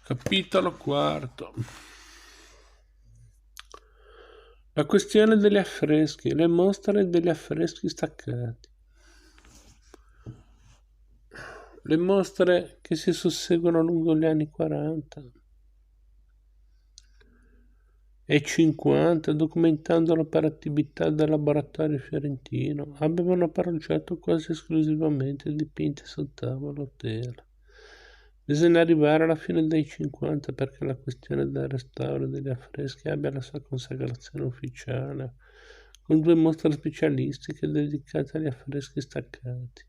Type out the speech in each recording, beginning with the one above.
Capitolo quarto. La questione degli affreschi, le mostre degli affreschi staccati. Le mostre che si susseguono lungo gli anni 40 e 50, documentando l'operatività del laboratorio fiorentino, avevano per oggetto quasi esclusivamente dipinti su tavolo o tela. Bisogna arrivare alla fine dei 50 perché la questione del restauro degli affreschi abbia la sua consacrazione ufficiale, con 2 mostre specialistiche dedicate agli affreschi staccati.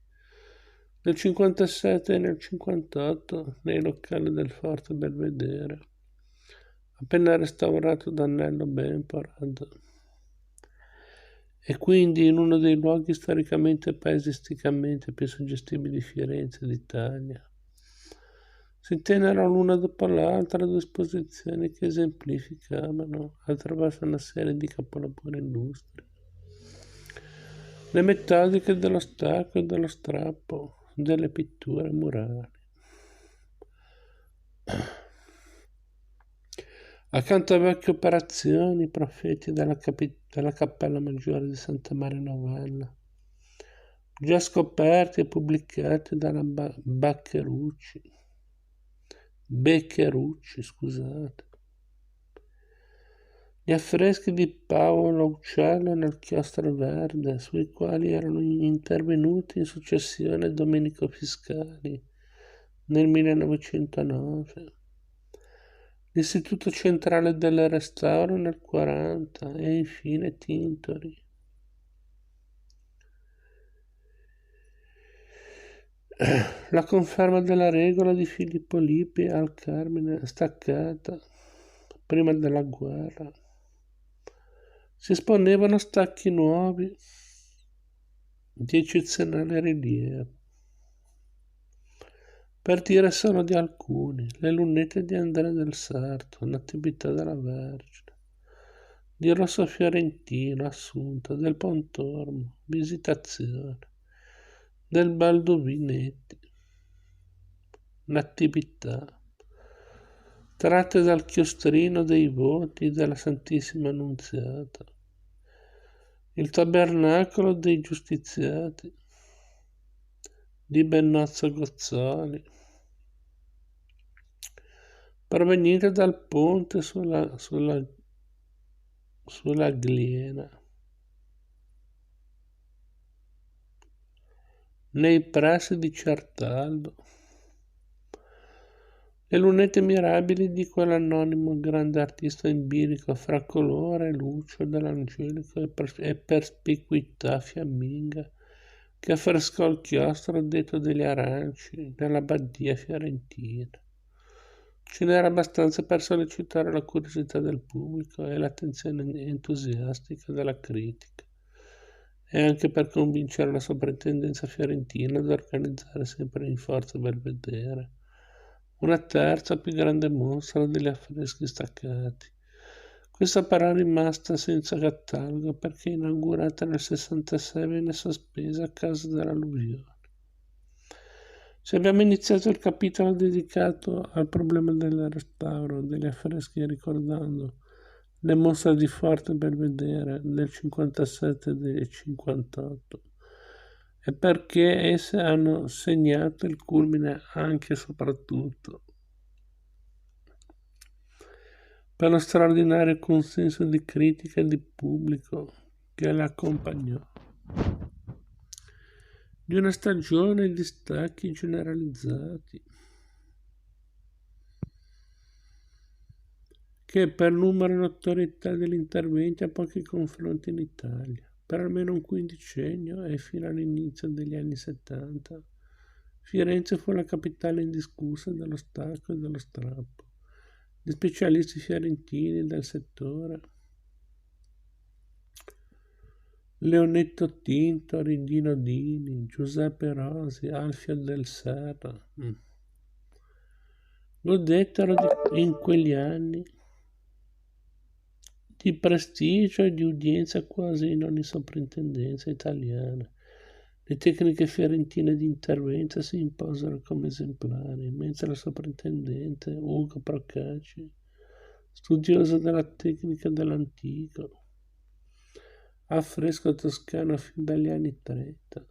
Nel 57 e nel 58 nei locali del Forte Belvedere, appena restaurato da Nello Benporad, e quindi in uno dei luoghi storicamente e paesisticamente più suggestivi di Firenze d'Italia. Si tennero l'una dopo l'altra 2 esposizioni che esemplificavano, attraverso una serie di capolavori illustri, le metodiche dello stacco e dello strappo delle pitture murali. Accanto a vecchie operazioni, profeti della Cappella Maggiore di Santa Maria Novella, già scoperti e pubblicati dalla Beccherucci, scusate. Gli affreschi di Paolo Uccello nel chiostro verde, sui quali erano intervenuti in successione Domenico Fiscali nel 1909, l'Istituto Centrale del Restauro nel 40 e infine Tintori. La conferma della regola di Filippo Lippi al Carmine staccata prima della guerra. Si esponevano stacchi nuovi di eccezionale rilievo. Per dire solo di alcuni, le lunette di Andrea del Sarto, Natività della Vergine, di Rosso Fiorentino, Assunta, del Pontormo, Visitazione, del Baldovinetti, Natività, tratte dal chiostrino dei voti della Santissima Annunziata, il Tabernacolo dei Giustiziati di Bennozzo Gozzoli, provenite dal ponte sulla Gliena, nei pressi di Certaldo, le lunette mirabili di quell'anonimo grande artista in bilico fra colore e luce dell'angelico e perspicuità fiamminga che affrescò il chiostro detto degli Aranci nella Badia fiorentina. Ce n'era abbastanza per sollecitare la curiosità del pubblico e l'attenzione entusiastica della critica, e anche per convincere la soprintendenza fiorentina ad organizzare sempre in forza Belvedere una terza più grande mostra degli affreschi staccati. Questa però è rimasta senza catalogo perché inaugurata nel 66 venne sospesa a causa dell'alluvione. Se abbiamo iniziato il capitolo dedicato al problema del restauro degli affreschi ricordando le mostre di Forte Belvedere del 57 e del 58, e perché esse hanno segnato il culmine anche e soprattutto per lo straordinario consenso di critica e di pubblico che le accompagnò, di una stagione di stacchi generalizzati che per numero e notorietà degli interventi ha pochi confronti in Italia. Per almeno un quindicennio e fino all'inizio degli anni 70, Firenze fu la capitale indiscussa dello stacco e dello strappo. Gli specialisti fiorentini del settore Leonetto Tinto, Rindino Dini, Giuseppe Rosi, Alfio del Serra. Godettero in quegli anni di prestigio e di udienza quasi in ogni soprintendenza italiana. Le tecniche fiorentine di intervento si imposero come esemplari, mentre la soprintendente Ugo Procacci, studioso della tecnica dell'antico, affresco toscano fin dagli anni 30,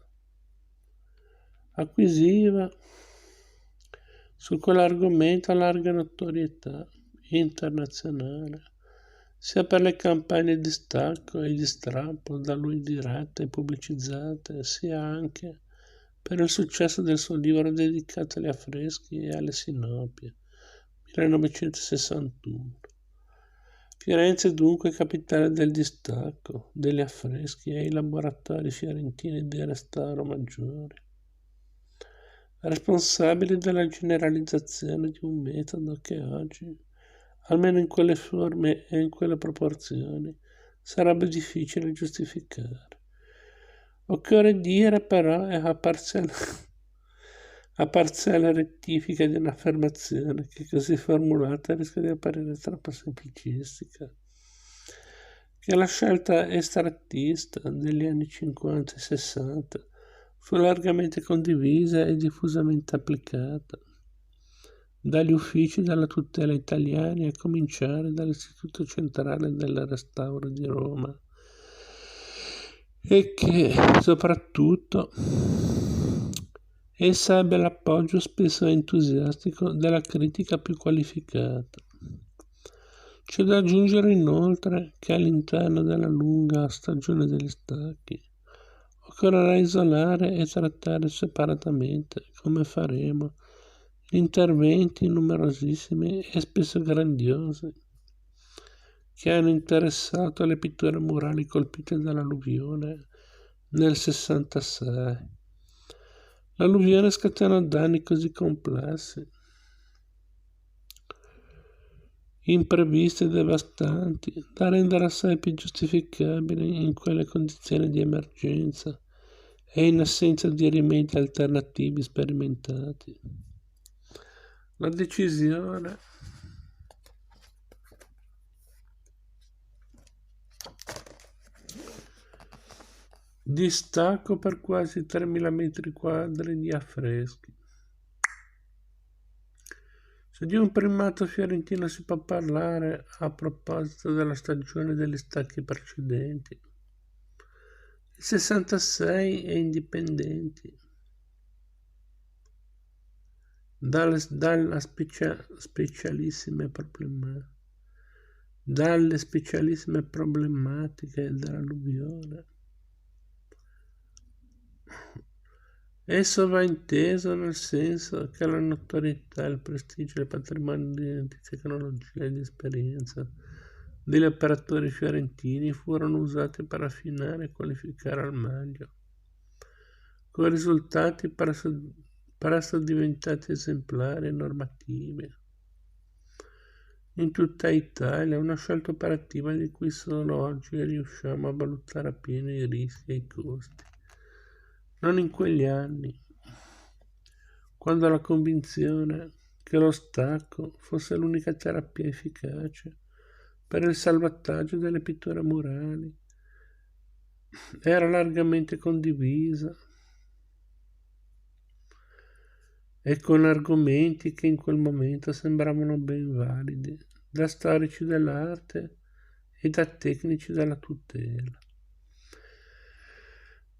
acquisiva su quell'argomento larga notorietà internazionale, sia per le campagne di stacco e di strappo da lui dirette e pubblicizzate, sia anche per il successo del suo libro dedicato agli affreschi e alle sinopie, 1961. Firenze dunque capitale del distacco, degli affreschi e i laboratori fiorentini di restauro maggiore, responsabili della generalizzazione di un metodo che oggi, almeno in quelle forme e in quelle proporzioni, sarebbe difficile giustificare. Occorre dire però, a parziale rettifica di un'affermazione che così formulata rischia di apparire troppo semplicistica, che la scelta estrattista degli anni 50 e 60 fu largamente condivisa e diffusamente applicata dagli uffici della tutela italiani, a cominciare dall'Istituto Centrale del Restauro di Roma, e che soprattutto essa ebbe l'appoggio spesso entusiastico della critica più qualificata. C'è da aggiungere inoltre che all'interno della lunga stagione degli stacchi occorrerà isolare e trattare separatamente, come faremo, gli interventi numerosissimi e spesso grandiosi che hanno interessato le pitture murali colpite dall'alluvione nel 66. L'alluvione scatenò danni così complessi, imprevisti e devastanti, da rendere assai più giustificabili in quelle condizioni di emergenza e in assenza di rimedi alternativi sperimentati. La decisione di stacco per quasi 3.000 metri quadri di affreschi. Se di un primato fiorentino si può parlare a proposito della stagione degli stacchi precedenti, il 66 è indipendenti dalle specialissime problematiche dell'alluvione. Esso va inteso nel senso che la notorietà, il prestigio, il patrimonio di tecnologia e di esperienza degli operatori fiorentini furono usati per affinare e qualificare al meglio, con risultati presto diventati esemplari e normativi. In tutta Italia, una scelta operativa di cui solo oggi riusciamo a valutare appieno i rischi e i costi. Non in quegli anni, quando la convinzione che lo stacco fosse l'unica terapia efficace per il salvataggio delle pitture murali era largamente condivisa e con argomenti che in quel momento sembravano ben validi da storici dell'arte e da tecnici della tutela.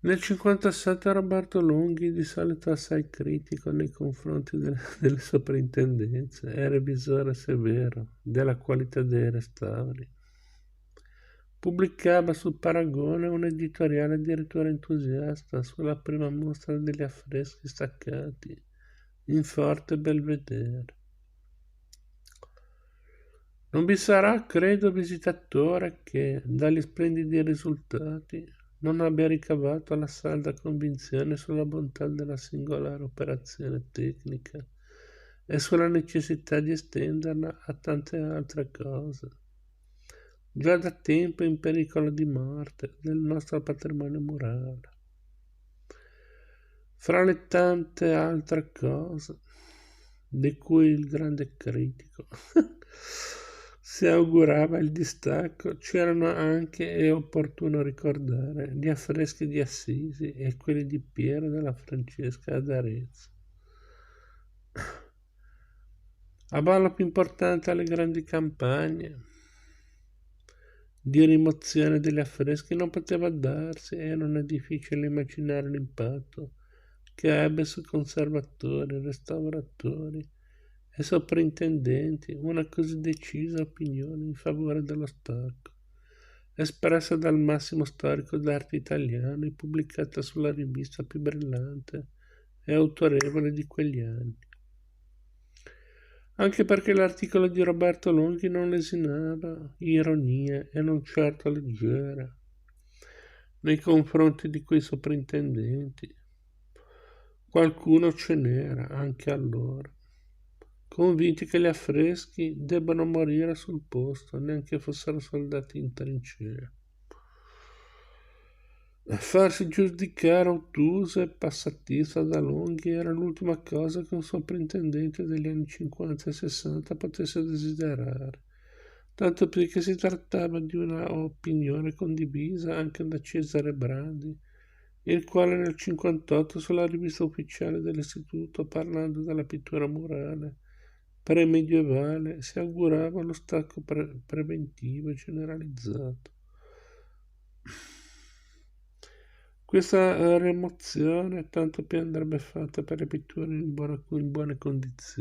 Nel 1957 Roberto Longhi, di solito assai critico nei confronti delle soprintendenze, e revisore severo della qualità dei restauri, pubblicava sul Paragone un editoriale addirittura entusiasta sulla prima mostra degli affreschi staccati in Forte Belvedere. Non vi sarà, credo, visitatore che, dagli splendidi risultati, non abbia ricavato la salda convinzione sulla bontà della singolare operazione tecnica e sulla necessità di estenderla a tante altre cose, già da tempo in pericolo di morte, del nostro patrimonio murale. Fra le tante altre cose di cui il grande critico si augurava il distacco, c'erano anche, è opportuno ricordare, gli affreschi di Assisi e quelli di Piero della Francesca ad Arezzo. A ballo più importante alle grandi campagne di rimozione degli affreschi non poteva darsi e non è difficile immaginare l'impatto che ebbe su conservatori, restauratori e soprintendenti una così decisa opinione in favore dello stacco, espressa dal massimo storico d'arte italiano e pubblicata sulla rivista più brillante e autorevole di quegli anni. Anche perché l'articolo di Roberto Longhi non lesinava ironia e non certo leggera nei confronti di quei soprintendenti. Qualcuno ce n'era anche allora, convinti che gli affreschi debbano morire sul posto, neanche fossero soldati in trincea. Farsi giudicare ottuso e passatista da Longhi era l'ultima cosa che un soprintendente degli anni 50 e 60 potesse desiderare, tanto più che si trattava di una opinione condivisa anche da Cesare Brandi, il quale nel 58 sulla rivista ufficiale dell'istituto, parlando della pittura murale pre-medievale, si augurava lo stacco preventivo generalizzato. Questa rimozione tanto più andrebbe fatta per le pitture in buone condizioni.